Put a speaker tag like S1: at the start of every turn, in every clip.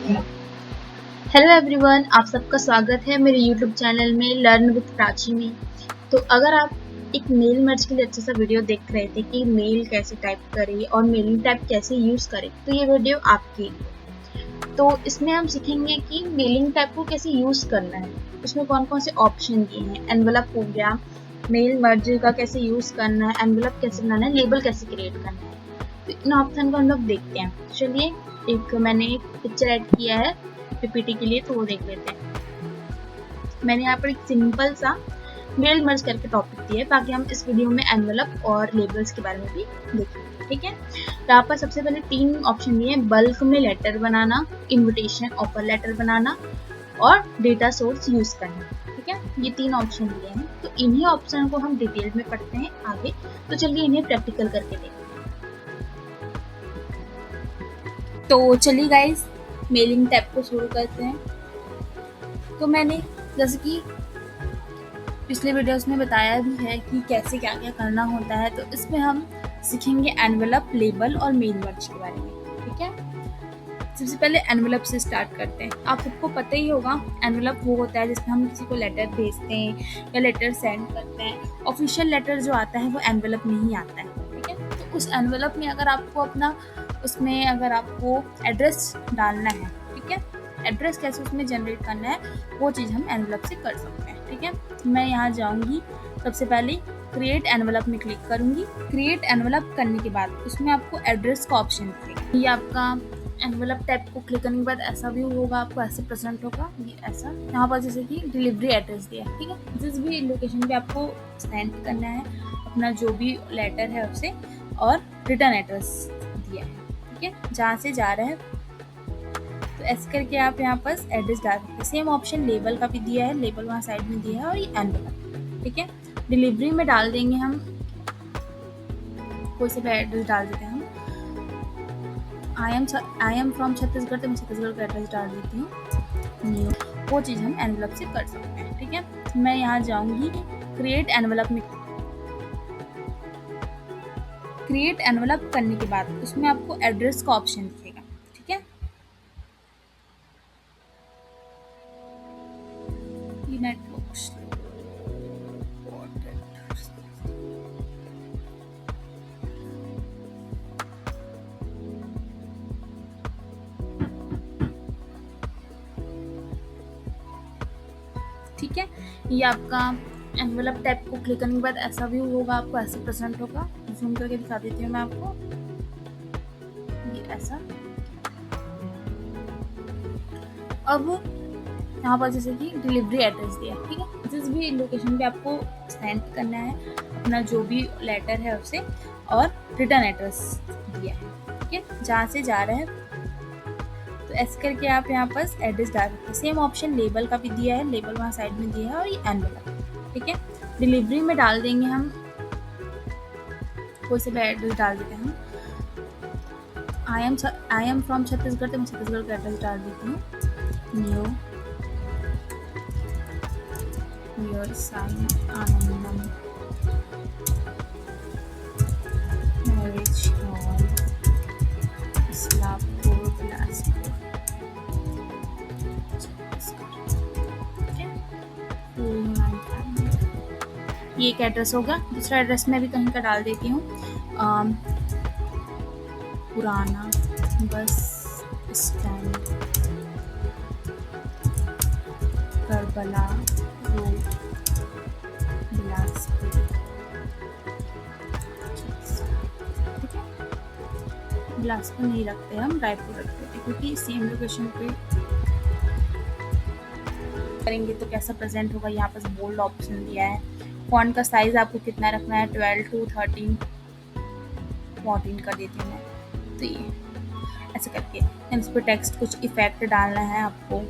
S1: Hello everyone, आप सबका स्वागत है मेरे यूट्यूब चैनल में लर्न विद प्राची में। तो अगर आप एक मेल मर्ज के लिए अच्छा सा वीडियो देख रहे थे कि मेल कैसे टाइप करें और मेलिंग टाइप कैसे यूज़ करें, तो ये वीडियो आपके लिए। तो इसमें हम सीखेंगे कि मेलिंग टाइप को कैसे यूज़ करना है, उसमें कौन कौन से ऑप्शन दिए हैं, एनवेलप हो गया, मेल मर्ज का कैसे यूज़ करना है, एनवेलप कैसे बनाना है, लेबल कैसे क्रिएट करना है। तो इन ऑप्शन को हम लोग देखते हैं। चलिए, मैंने एक पिक्चर ऐड किया है पीपीटी के लिए, तो वो देख लेते हैं। मैंने यहाँ पर एक सिंपल सा मेल मर्ज करके टॉपिक दिया है ताकि हम इस वीडियो में एनवेलप और लेबल्स के बारे में भी देखें। ठीक है, तो यहाँ पर सबसे पहले 3 ऑप्शन दिए हैं: बल्क में लेटर बनाना, इन्विटेशन ऑफर लेटर बनाना और डेटा सोर्स यूज करना। ठीक है, ये 3 ऑप्शन दिए हैं। तो इन्हीं ऑप्शन को हम डिटेल में पढ़ते हैं आगे। तो चलिए इन्हें प्रैक्टिकल करके देखते हैं। तो चलिए गाइस, मेलिंग टैब को शुरू करते हैं। तो मैंने जैसे कि पिछले वीडियोस में बताया भी है कि कैसे क्या क्या करना होता है, तो इसमें हम सीखेंगे एनवेलप, लेबल और मेल मर्ज के बारे में। ठीक है, सबसे पहले एनवेलप से स्टार्ट करते हैं। आप सबको पता ही होगा, एनवेलप वो होता है जिसमें हम किसी को लेटर भेजते हैं या लेटर सेंड करते हैं। ऑफिशियल लेटर जो आता है वो एनवेलप में ही आता है। ठीक है, तो उस एनवेलप में अगर आपको अगर आपको एड्रेस डालना है, ठीक है, एड्रेस कैसे उसमें जनरेट करना है, वो चीज़ हम एनवेलप से कर सकते हैं। ठीक है, मैं यहाँ जाऊँगी, सबसे पहले क्रिएट एनवेलप में क्लिक करूँगी। क्रिएट एनवेलप करने के बाद उसमें आपको एड्रेस का ऑप्शन दिखेगा। ये आपका एनवेलप टैब को क्लिक करने के बाद ऐसा व्यू होगा, आपको ऐसे प्रेजेंट होगा। ये ऐसा यहाँ पर जैसे कि डिलीवरी एड्रेस दिया है। ठीक है, जिस भी लोकेशन पे आपको सेंड करना है अपना जो भी लेटर है उसे, और रिटर्न एड्रेस दिया है। ठीक है, जहाँ से जा रहा है, तो ऐसे करके आप यहाँ पर एड्रेस डाल सकते हैं। सेम ऑप्शन लेबल का भी दिया है, लेबल वहाँ साइड में दिया है, और ये एनवेलप। ठीक है, डिलीवरी में डाल देंगे हम कोई से भी एड्रेस डाल देते हैं। हम आई एम फ्रॉम छत्तीसगढ़, तो मैं छत्तीसगढ़ का एड्रेस डाल देती हूँ न्यू। वो चीज़ हम एनवेलप से कर सकते हैं। ठीक है, मैं यहाँ जाऊँगी क्रिएट एनवेलप में। क्रिएट एनवेलप करने के बाद उसमें आपको एड्रेस का ऑप्शन दिखेगा। ठीक है, ये नेटवर्क ठीक है, ये आपका एनवेलप टैब को क्लिक करने के बाद ऐसा व्यू होगा, आपको ऐसे प्रेजेंट होगा। जूम करके दिखा देती हूँ मैं आपको, ये ऐसा। अब यहाँ पर जैसे कि डिलीवरी एड्रेस दिया है। ठीक है, जिस भी लोकेशन पे आपको सेंड करना है अपना जो भी लेटर है उसे, और रिटर्न एड्रेस दिया है। ठीक है, जहाँ से जा रहा है, तो ऐसे करके आप यहाँ पर एड्रेस डाल सकते हैं। सेम ऑप्शन लेबल का भी दिया है, लेबल वहाँ साइड में दिया है, और ये एनवेलप। ठीक है, डिलीवरी में डाल देंगे हम कोई से भी एड्रेस डाल देते हैं। हम आई एम फ्रॉम छत्तीसगढ़, तो मैं छत्तीसगढ़ का एड्रेस डाल देती हूँ new. Your sign Anandam marriage hall, Islampur, Bilaspur. ये एक एड्रेस हो गया। दूसरा एड्रेस मैं भी कहीं का डाल देती हूँ, पुराना bus stand, Karbala road, Bilaspur. Bilaspur नहीं रखते, हम रायपुर रखते हैं, क्योंकि सेम लोकेशन पे करेंगे तो कैसा प्रेजेंट होगा। यहाँ पर बोल्ड ऑप्शन दिया है। फॉन्ट का साइज आपको कितना रखना है, 12 to 13, 14 कर देती हूँ मैं। तो ये ऐसे करके इस पर टेक्स्ट कुछ इफेक्ट डालना है आपको।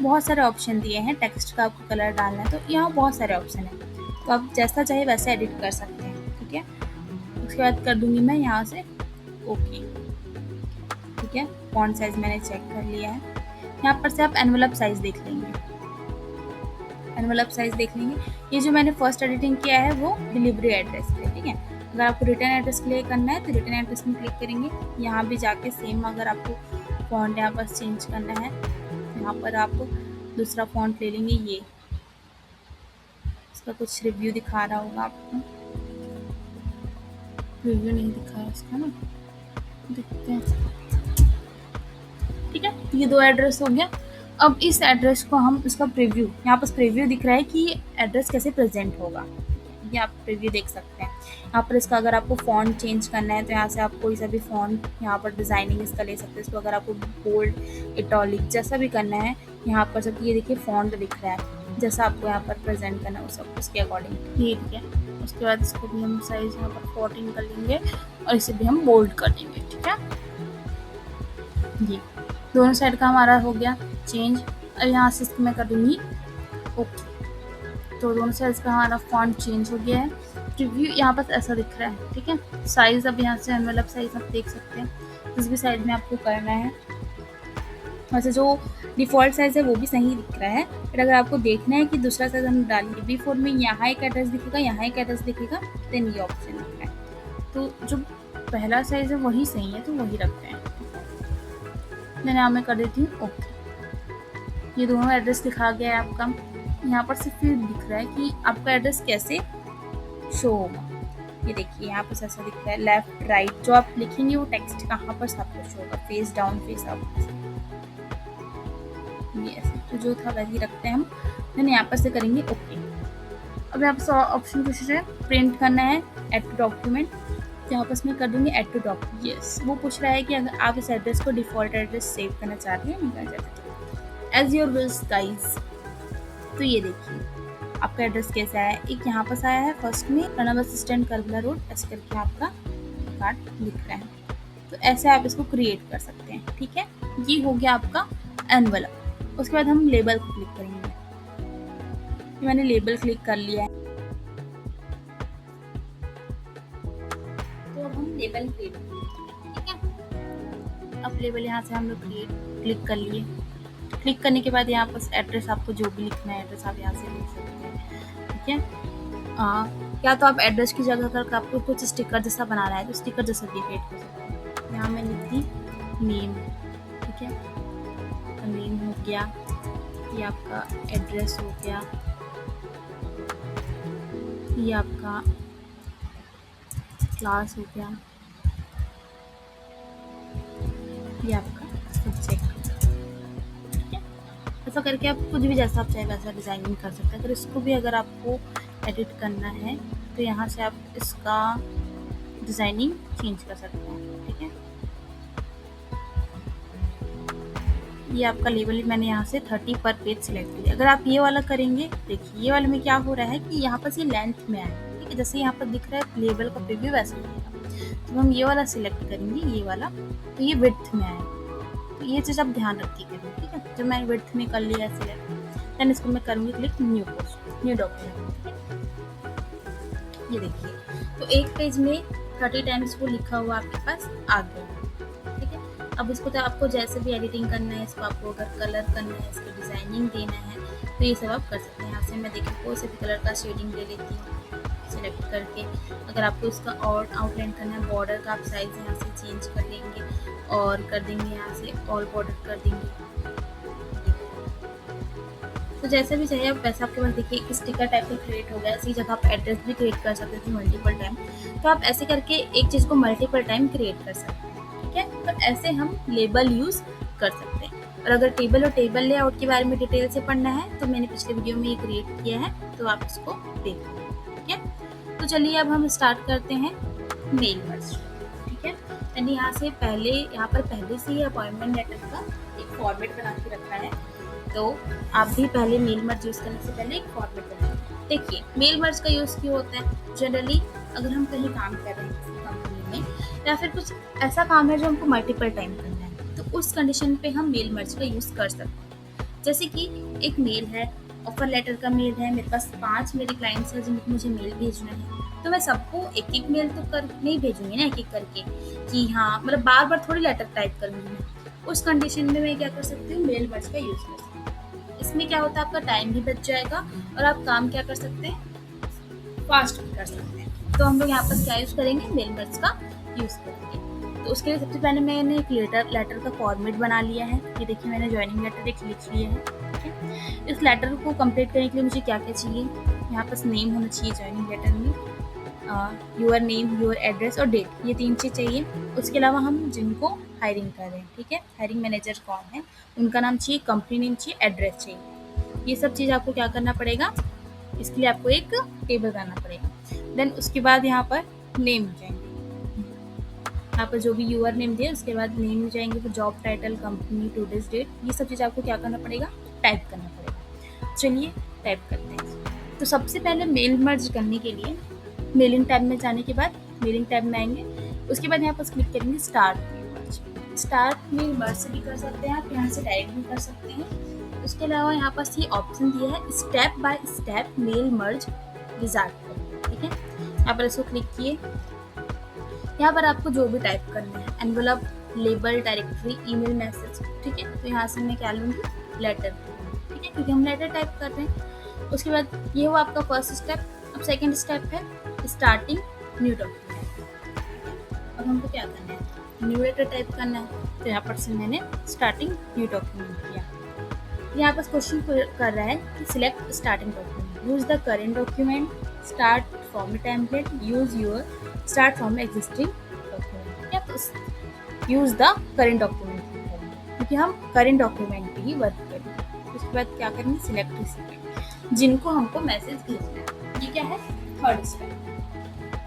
S1: बहुत सारे ऑप्शन दिए हैं, टेक्स्ट का आपको कलर डालना है, तो यहाँ बहुत सारे ऑप्शन है, तो आप जैसा चाहे वैसे एडिट कर सकते हैं। ठीक है, उसके बाद कर दूंगी मैं यहाँ से ओके। ठीक है, फॉन्ट साइज मैंने चेक कर लिया है। यहाँ पर से आप एनवेलप साइज देख लेंगे। एनवेलप साइज देख लेंगे। ये जो मैंने फर्स्ट एडिटिंग किया है वो डिलीवरी एड्रेस है। ठीक है, अगर आपको रिटर्न एड्रेस के लिए करना है तो रिटर्न एड्रेस में क्लिक करेंगे। यहाँ भी जाके सेम अगर आपको फ़ॉन्ट यहाँ पर चेंज करना है। यहाँ पर आप दूसरा फ़ॉन्ट ले लेंगे, ये इसका कुछ रिव्यू दिखा रहा होगा आपको, रिव्यू नहीं दिखा है इसका ना, देखते हैं। ठीक है, ये 2 एड्रेस हो गया। अब इस एड्रेस को हम इसका प्रीव्यू, यहाँ पर प्रीव्यू दिख रहा है कि ये एड्रेस कैसे प्रेजेंट होगा, ये आप प्रीव्यू देख सकते हैं। यहाँ पर इसका अगर आपको फ़ॉन्ट चेंज करना है तो यहाँ से आप कोई सा भी फ़ॉन्ट यहाँ पर डिज़ाइनिंग इसका ले सकते हैं। इसको अगर आपको बोल्ड, इटॉलिक जैसा भी करना है यहाँ पर सब, ये देखिए फ़ॉन्ट दिख रहा है, जैसा आपको यहाँ पर प्रेजेंट करना है उस सब उसके अकॉर्डिंग, ठीक है। उसके बाद इसको भी हम साइज़ यहाँ पर 14 कर लेंगे और इसे भी हम बोल्ड कर देंगे, ठीक है। जी, दोनों साइड का हमारा हो गया चेंज। अब यहाँ से इसको मैं कर दूँगी ओके, तो दोनों साइड का हमारा फॉन्ट चेंज हो गया है। रिव्यू यहाँ पर ऐसा दिख रहा है, ठीक है। साइज़ अब यहाँ से एनवेलप साइज़ आप देख सकते हैं, जिस भी साइज़ में आपको करना है। वैसे जो डिफ़ॉल्ट साइज़ है वो भी सही दिख रहा है, बट अगर आपको देखना है कि दूसरा साइज़ हम डालेंगे B4 में, यहाँ एक एड्रेस दिखेगा, यहाँ एक एड्रेस दिखेगा, देन ये ऑप्शन है। तो जो पहला साइज़ है वही सही है, तो वही रखते हैं। देन यहाँ मैं कर देती हूँ ओके। ये दोनों एड्रेस दिखा गया है आपका। यहाँ पर सिर्फ ये दिख रहा है कि आपका एड्रेस कैसे शो होगा। ये देखिए यहाँ पर ऐसा दिख रहा है, लेफ्ट राइट जो आप लिखेंगे वो टेक्स्ट कहाँ पर सब कुछ होगा, फेस डाउन, फेस अप, ये ऐसे तो जो था वैसे ही रखते हैं हम। देन यहाँ पर से करेंगे ओके। अब यहाँ पर ऑप्शन पूछ रहा है प्रिंट करना है एड टू डॉक्यूमेंट, यहाँ पर मैं कर दूँगी एड टू डॉक्यूमेंट, यस। वो पूछ रहा है कि अगर आप इस एड्रेस को डिफ़ॉल्ट एड्रेस सेव करना चाहते हैं, नहीं करना चाहते, एज योर विल्स गाइज। तो ये देखिए आपका एड्रेस कैसा है, एक यहाँ पर आया है फर्स्ट में प्रणब असिस्टेंट करबला रोड, ऐसे करके आपका कार्ड दिख रहा है। तो ऐसे आप इसको क्रिएट कर सकते हैं, ठीक है। ये हो गया आपका एनवेलप। उसके बाद हम लेबल को क्लिक करेंगे। मैंने लेबल क्लिक कर लिया है, तो अब हम लेबल क्रिएट करेंगे, ठीक है। अब लेबल यहाँ से हम लोग क्लिक कर लिए। क्लिक करने के बाद यहाँ पर एड्रेस आपको जो भी लिखना है एड्रेस आप यहाँ से लिख सकते हैं, ठीक है। या तो आप एड्रेस की जगह अगर आपको कुछ स्टिकर जैसा बनाना है तो स्टिकर जैसा भी क्रिएट कर सकते हैं। यहाँ मैं लिख दी नेम, ठीक है, नेम हो गया, ये आपका एड्रेस हो गया, ये आपका क्लास हो गया, ये आपका सब्जेक्ट, ठीक है। ऐसा करके आप कुछ भी जैसा आप चाहे वैसा डिज़ाइनिंग कर सकते हैं। अगर इसको भी अगर आपको एडिट करना है तो यहाँ से आप इसका डिज़ाइनिंग चेंज कर सकते हैं, ठीक है। ये आपका लेबल मैंने यहाँ से 30 पर पेज सिलेक्ट किया। अगर आप ये वाला करेंगे, देखिए ये वाले में क्या हो रहा है कि यहाँ पर ये लेंथ में है, ठीक है। जैसे यहाँ पर दिख रहा है लेबल का प्रीव्यू वैसे दिखेगा। तो हम ये वाला सिलेक्ट करेंगे, ये वाला, तो ये विड्थ में आएगा। तो ये चीज़ आप ध्यान रखिएगा, ठीक है। जो मैं विड्थ में कर लिया सिलेक्ट, देन इसको मैं करूँगी click new post, new document, ये देखिए। तो एक पेज में 30 टाइम्स वो लिखा हुआ आपके पास आ गया, ठीक है। अब इसको तो आपको जैसे भी एडिटिंग करना है, इसको आपको अगर कलर करना है, इसको डिज़ाइनिंग देना है, तो ये सब आप कर सकते हैं। यहाँ से मैं देखिए कोई से भी कलर का शेडिंग ले लेती हूँ सेलेक्ट करके। अगर आपको इसका और आउटलाइन करना है, बॉर्डर का आप साइज़ यहाँ से चेंज कर लेंगे और कर देंगे यहाँ से ऑल बॉर्डर कर देंगे। तो जैसे भी चाहिए आप वैसा आपके पास देखिए एक स्टिकर टाइप का क्रिएट हो गया। इसी जगह आप एड्रेस भी क्रिएट कर सकते थे मल्टीपल टाइम। तो आप ऐसे करके एक चीज़ को मल्टीपल टाइम क्रिएट कर सकते हैं, ठीक है। तो ऐसे हम लेबल यूज़ कर सकते हैं। और अगर टेबल और टेबल लेआउट के बारे में डिटेल से पढ़ना है तो मैंने पिछले वीडियो में ये क्रिएट किया है, तो आप इसको देख लो, ठीक है। तो चलिए अब हम स्टार्ट करते हैं मेल मर्ज, ठीक है। मैंने यहाँ पर पहले से ही अपॉइंटमेंट लेटर का एक फॉर्मेट बना के रखा है, तो आप भी पहले मेल मर्ज यूज़ करने से पहले एक फॉर्मेट बनाइए। देखिए मेल मर्ज का यूज़ क्यों होता है, जनरली अगर हम कहीं काम कर रहे हैं किसी कंपनी में या फिर कुछ ऐसा काम है जो हमको मल्टीपल टाइम करना है, तो उस कंडीशन पे हम मेल मर्ज का यूज़ कर सकते हैं। जैसे कि एक मेल है, ऑफर लेटर का मेल है, मेरे पास 5 मेरे क्लाइंट्स हैं जिनको मुझे मेल भेजना है, तो मैं सबको एक एक मेल तो कर नहीं भेजूंगी ना एक एक करके कि हाँ, मतलब बार बार थोड़ी लेटर टाइप करूँगी मैं। उस कंडीशन में मैं क्या कर सकती हूँ, मेल मर्ज का यूज़ कर सकती हूँ। इसमें क्या होता है, आपका टाइम भी बच जाएगा और आप काम क्या कर सकते हैं, फास्ट भी कर सकते हैं। तो हम लोग यहाँ पर क्या यूज़ करेंगे, मेल मर्ज का यूज़ करेंगे। तो उसके लिए सबसे पहले मैंने एक लेटर का फॉर्मेट बना लिया है। ये देखिए मैंने जॉइनिंग लेटर एक लिख लिया है। ठीक है, इस लेटर को कंप्लीट करने के लिए मुझे क्या क्या चाहिए, यहाँ पास नेम होना चाहिए जॉइनिंग लेटर में, योर नेम, योर एड्रेस और डेट, ये 3 चीज़ चाहिए। उसके अलावा हम जिनको हायरिंग कर रहे हैं, ठीक है, हायरिंग मैनेजर कौन है, उनका नाम चाहिए, कंपनी नेम चाहिए, एड्रेस चाहिए। ये सब चीज़ आपको क्या करना पड़ेगा, इसके लिए आपको एक टेबल बनाना पड़ेगा। देन उसके बाद यहाँ पर नेम हो जाएंगे, यहाँ पर जो भी यूआर नेम दिया उसके बाद नेम हो जाएंगे, फिर job title, company, today's date, ये सब चीज़ आपको क्या करना पड़ेगा, टाइप करना पड़ेगा। चलिए टाइप करते हैं। तो सबसे पहले मेल मर्ज करने के लिए मेलिंग टैब में जाने के बाद मेलिंग टैब में आएंगे, उसके बाद यहाँ पर क्लिक करेंगे start mail merge. Start mail merge भी कर सकते हैं आप, यहाँ से डायरेक्ट भी कर सकते हैं। उसके अलावा यहाँ पास ये ऑप्शन दिया है step by step mail merge wizard, ठीक है, यहाँ पर इसको क्लिक किए। यहाँ पर आपको जो भी टाइप करना है, envelope, label, directory, email, message, ठीक है, तो यहाँ से मैं क्या लूँगी, लेटर, ठीक है, क्योंकि हम लेटर टाइप कर रहे हैं। उसके बाद ये हुआ आपका फर्स्ट स्टेप। अब सेकंड स्टेप है स्टार्टिंग न्यू डॉक्यूमेंट। अब हमको क्या करना है, न्यू लेटर टाइप करना है, तो यहाँ पर से मैंने स्टार्टिंग न्यू डॉक्यूमेंट किया। यहाँ पर क्वेश्चन कर रहा है कि select starting document, use the current document, start from the template, use your, start from existing document, या तो यूज द करेंट डॉक्यूमेंट, क्योंकि हम करेंट डॉक्यूमेंट पे ही वर्क करेंगे। उसके बाद क्या करेंगे, सिलेक्ट रिसिपिएंट, जिनको हमको मैसेज भेजना है। ये क्या है, थर्ड स्टेप।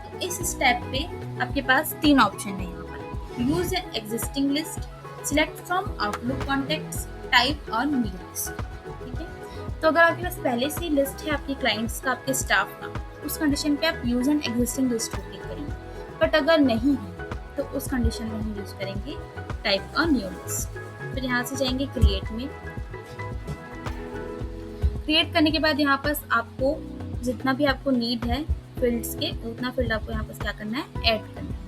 S1: तो इस स्टेप पे आपके पास 3 ऑप्शन है यहाँ पर, use existing list, select from outlook contacts, type on new list, ठीक है। तो अगर आपके पास पहले से लिस्ट है आपके क्लाइंट्स का, आपके स्टाफ का, उस कंडीशन पे आप use and existing list click करेंगे। बट अगर नहीं है तो उस कंडीशन में हम यूज करेंगे टाइप ऑन न्यू लिस्ट। फिर यहाँ से जाएंगे क्रिएट में। क्रिएट करने के बाद यहाँ पर आपको जितना भी आपको नीड है फील्ड्स के, उतना फील्ड आपको यहाँ पर क्या करना है, ऐड करना है।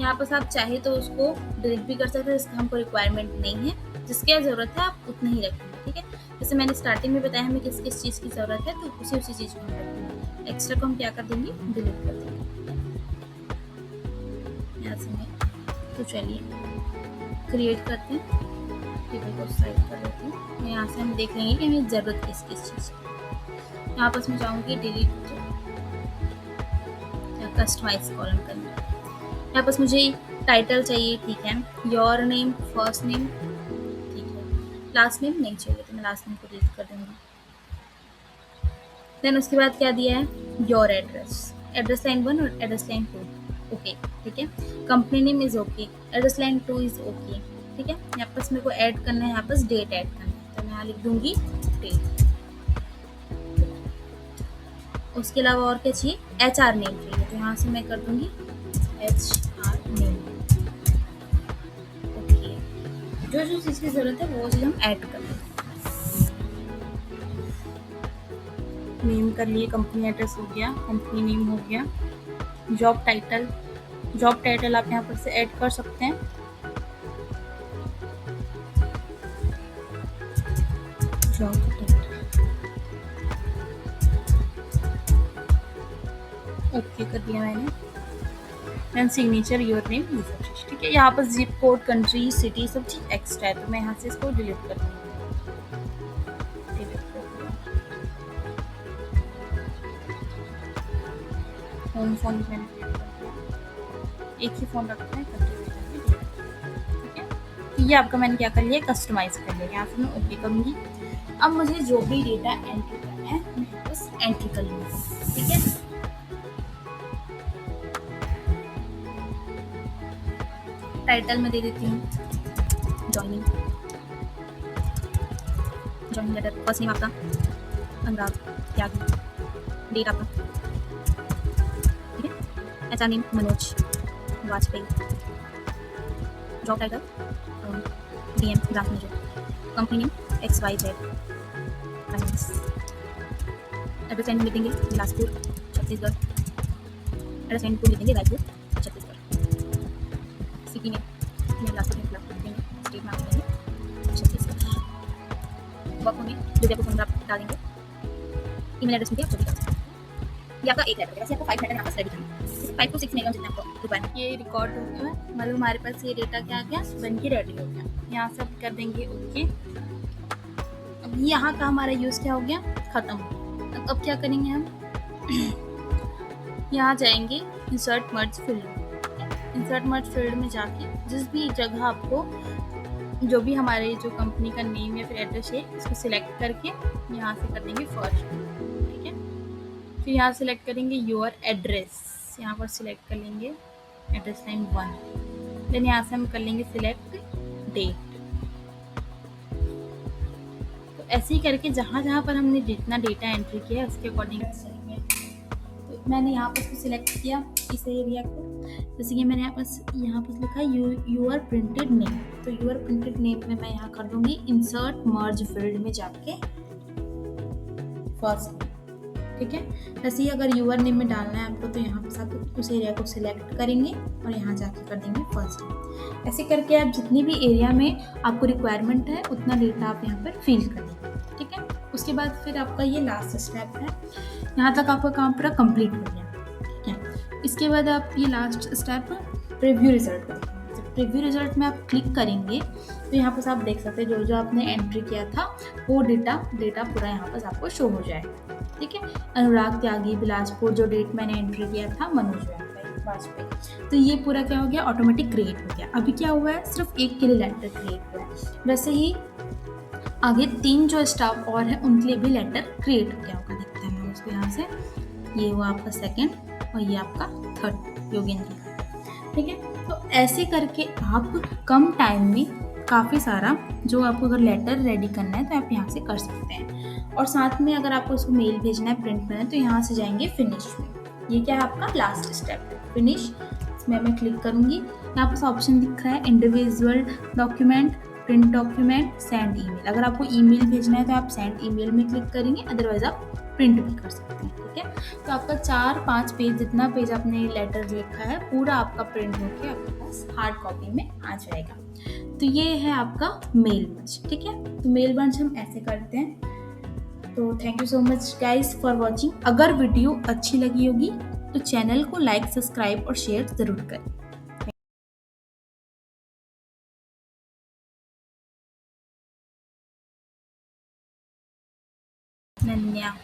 S1: यहाँ पर आप चाहे तो उसको डिलीट भी कर सकते हैं, इसका हमको रिक्वायरमेंट नहीं है, जिसकी ज़रूरत है आप उतना ही रखेंगे, ठीक है। जैसे मैंने स्टार्टिंग में बताया हमें किस किस चीज़ की ज़रूरत है, तो उसी चीज़ को हम रखेंगे। एक्स्ट्रा को हम क्या कर देंगे, डिलीट कर देंगे यहाँ से मैं। तो चलिए क्रिएट करते हैं, टेबल को साइड कर लेते हैं। यहाँ से हम देख लेंगे कि हमें ज़रूरत किस किस चीज़ की। यहाँ पर मैं जाऊँगी डिलीट या कस्टमाइज कॉलम करना। यहाँ पर मुझे टाइटल चाहिए, ठीक है, योर नेम, फर्स्ट नेम, ठीक है, लास्ट नेम नहीं चाहिए, तो मैं लास्ट नेम को डिलीट कर दूँगी। देन उसके बाद क्या दिया है, योर एड्रेस, एड्रेस लाइन 1 और एड्रेस लाइन 2, ओके, ठीक है। Company name is okay, address line 2 is okay, ठीक है। यहाँ पर मेरे को ऐड करना है, यहाँ पर डेट ऐड करना है, तो मैं यहाँ लिख दूँगी डेट। उसके अलावा और क्या चाहिए, HR नेम चाहिए, तो यहाँ से मैं कर दूँगी HR नेम, ओके। जो जो चीज़ की ज़रूरत है वो चीज़ हम ऐड कर लेंगे। नेम कर लिए, कंपनी एड्रेस हो गया, कंपनी नेम हो गया, जॉब टाइटल आप यहाँ पर से ऐड कर सकते हैं। जॉब टाइटल ओके कर दिया मैंने। देन सिग्नेचर, योर नेम, ये सब चीज़, ठीक है। यहाँ पर जिप कोड, कंट्री, सिटी, सब चीज़ एक्स्ट्रा है, तो मैं यहाँ से इसको डिलीट कर दूँगी। होम फोन मैंने डिलीट कर दिया, एक ही फ़ोन रखते हैं, कंट्री, ठीक है। ये आपका मैंने क्या कर लिया, कस्टमाइज कर लिया। यहाँ से मैं ओके करूँगी। अब मुझे जो भी डेटा एंट्री करना है मैं बस एंट्री कर लूँगी, ठीक है। टाइटल में दे देती हूँ जॉइनिंग लेटर, फर्स्ट नेम आपका अनुराग त्यागी, डेट आपका, ठीक है, HR name Manoj Vajpayee, job title DM branch manager, company name XYZ, address line लिख देंगे बिलासपुर छत्तीसगढ़, एड्रेस लाइन को लिख देंगे रायपुर छत्तीसगढ़, सिटी में बिलासपुर में देंगे, स्टेट में देंगे छत्तीसगढ़, वर्क में जो भी आपको फोन आप डालेंगे, ईमेल एड्रेस में आप जो भी डाल सकते हैं। ये आपका एक लेटर है, वैसे आपको 5 लेटर यहाँ पर रेडी करना है। 5 to 6 मेगा जितना आपको रिक्वायरमेंट। ये रिकॉर्ड हो गया है, मतलब हमारे पास ये डेटा क्या आ गया, बन के रेडी हो गया। यहाँ से आप कर देंगे ओके। अब यहाँ का हमारा यूज़ क्या हो गया, ख़त्म हो गया। अब क्या करेंगे हम, यहाँ जाएंगे इंसर्ट मर्ज फील्ड। इंसर्ट मर्ज फील्ड में जाके जिस भी जगह आपको जो भी हमारे जो कंपनी का नेम या फिर एड्रेस है इसको सिलेक्ट करके यहाँ से कर देंगे फर्स्ट, ठीक है। फिर यहाँ सिलेक्ट करेंगे योर एड्रेस, यहाँ पर सिलेक्ट कर लेंगे एड्रेस लाइन 1। देन यहाँ से हम कर लेंगे सिलेक्ट डेट। तो ऐसे ही करके जहाँ जहाँ पर हमने जितना डेटा एंट्री किया है उसके अकॉर्डिंग करेंगे। तो मैंने यहाँ पर सिलेक्ट किया इस एरिया को, जैसे कि मैंने यहाँ पर लिखा है यूर प्रिंटेड नेम। तो यूर प्रिंटेड नेम में मैं यहाँ कर दूंगी इंसर्ट मर्ज फील्ड में जाके फर्स्ट, ठीक है। वैसे ही अगर यूर नेम में डालना है आपको तो यहाँ पर आप उस एरिया को सिलेक्ट करेंगे और यहाँ जाके कर देंगे फर्स्ट। ऐसे करके आप जितनी भी एरिया में आपको रिक्वायरमेंट है उतना डेटा आप यहाँ पर फिल कर देंगे, ठीक है। उसके बाद फिर आपका ये लास्ट स्टेप है, यहाँ तक आपका काम पूरा कंप्लीट हो गया, ठीक है। इसके बाद आप ये लास्ट स्टेप प्रीव्यू रिजल्ट करेंगे। जब प्रीव्यू रिजल्ट में आप क्लिक करेंगे तो यहाँ पर आप देख सकते हैं जो जो आपने एंट्री किया था वो डेटा पूरा यहाँ पर आपको शो हो जाएगा, ठीक है। अनुराग त्यागी बिलासपुर जो डेट मैंने एंट्री किया था मनोज वाजपेयी, तो ये पूरा क्या हो गया, ऑटोमेटिक क्रिएट हो गया। अभी क्या हुआ है, सिर्फ एक के लिए लेटर क्रिएट हुआ है। वैसे ही आगे 3 जो स्टाफ और हैं उनके लिए भी लेटर क्रिएट हो गया होगा, देखते हैं हम उसको यहाँ से। ये हुआ आपका सेकंड और ये आपका थर्ड योगेंद्र का, ठीक है। तो ऐसे करके आप कम टाइम में काफ़ी सारा जो आपको अगर लेटर रेडी करना है तो आप यहाँ से कर सकते हैं। और साथ में अगर आपको उसको मेल भेजना है, प्रिंट करना है, तो यहाँ से जाएंगे फिनिश में। ये क्या है आपका लास्ट स्टेप है फिनिश। इसमें मैं क्लिक करूँगी, यहाँ पर ऑप्शन दिख रहा है individual document, print document, send email. अगर आपको ईमेल भेजना है तो आप सेंड ईमेल में क्लिक करेंगे, अदरवाइज आप प्रिंट भी कर सकते हैं, ठीक है। तो आपका 4-5 पेज जितना पेज आपने लेटर लिखा है पूरा आपका प्रिंट होकर आपके पास हार्ड कॉपी में आ जाएगा। तो ये है आपका मेल मर्ज, ठीक है। तो मेल मर्ज हम ऐसे करते हैं। तो thank you so much guys for watching. अगर वीडियो अच्छी लगी होगी तो चैनल को लाइक, सब्सक्राइब और शेयर ज़रूर करें। धन्यवाद।